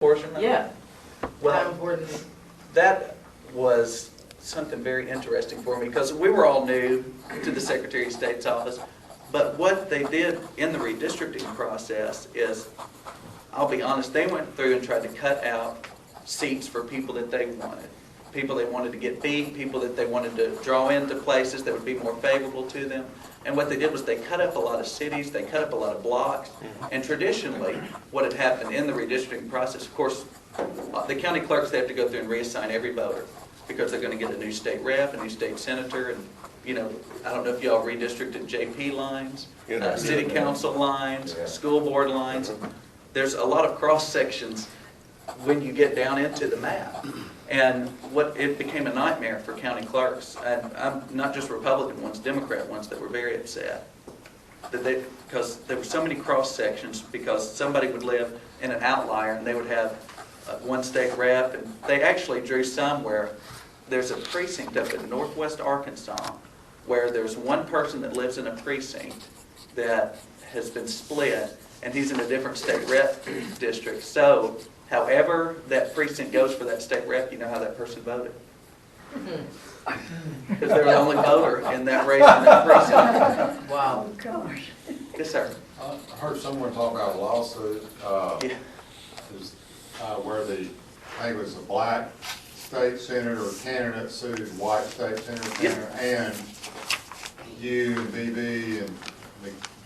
portion of it? Yeah. How Well, important is it? that was something very interesting for me because we were all new to the Secretary of State's office. But what they did in the redistricting process is, I'll be honest, they went through and tried to cut out seats for people that they wanted. People they wanted to get beat, people that they wanted to draw into places that would be more favorable to them. And what they did was they cut up a lot of cities, they cut up a lot of blocks. And traditionally, what had happened in the redistricting process, of course, the county clerks, they have to go through and reassign every voter because they're going to get a new state rep, a new state senator, and you know, I don't know if y'all redistricted JP lines, city council lines, school board lines. There's a lot of cross sections when you get down into the map. And it became a nightmare for county clerks, and not just Republican ones, Democrat ones that were very upset. Because there were so many cross sections, because somebody would live in an outlier and they would have one state rep, and they actually drew some where there's a precinct up in northwest Arkansas where there's one person that lives in a precinct that has been split, and he's in a different state rep district. So however that precinct goes for that state rep, you know how that person voted. Because they were the only voter in that race in that precinct. Wow. Gosh. Yes, sir. I heard someone talk about a lawsuit, Yeah. where I think it was a black state senator or candidate sued a white state senator and you and BB and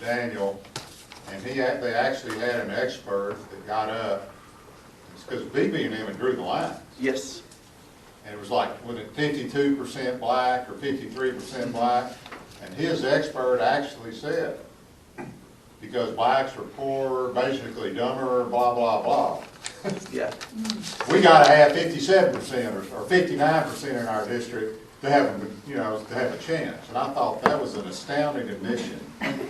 McDaniel, and they actually had an expert that got up, because BB and them drew the line. Yes. And it was like, was it 52% black or 53% black? And his expert actually said, because blacks are poorer, basically dumber, blah, blah, blah. Yeah. We gotta have 57% or 59% in our district to have, to have a chance. And I thought that was an astounding admission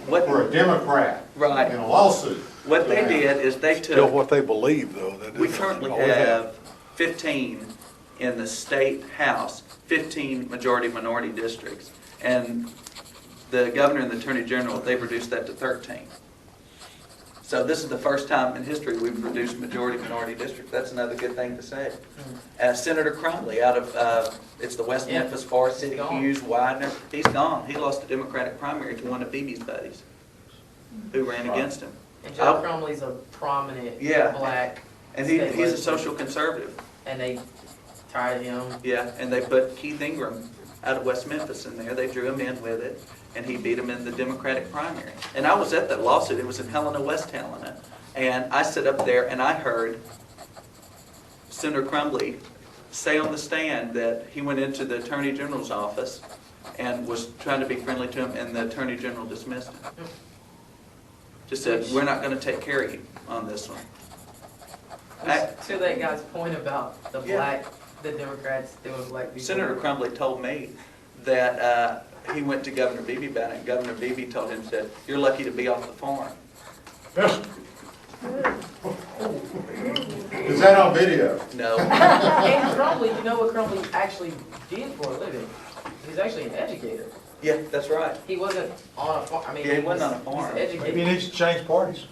for a Democrat Right. in a lawsuit. What they did is they Still took, what they believe, though. we currently have 15 in the state house, 15 majority-minority districts. And the governor and the attorney general, they've reduced that to 13. So this is the first time in history we've reduced majority-minority districts. That's another good thing to say. Senator Crumley out of, it's the West Memphis, Forest City, Hughes, Widener, he's gone. He lost the Democratic primary to one of BB's buddies who ran against him. And Joe Crumley's a prominent black. And he's a social conservative. And they tired him. Yeah, and they put Keith Ingram out of West Memphis in there. They drew him in with it, and he beat him in the Democratic primary. And I was at that lawsuit. It was in Helena, West Helena. And I stood up there and I heard Senator Crumley say on the stand that he went into the Attorney General's office and was trying to be friendly to him, and the Attorney General dismissed him. Just said, we're not going to take care of you on this one. To that guy's point about the Democrats doing black people. Senator Crumley told me that he went to Governor Beebe about it, and Governor Beebe told him, said, you're lucky to be off the farm. Is that on video? No. And Crumley, you know what Crumley actually did for a living? He's actually an educator. Yeah, that's right. He wasn't on a farm. I mean, Yeah, he wasn't on a farm. He's educated. Maybe he needs to change parties.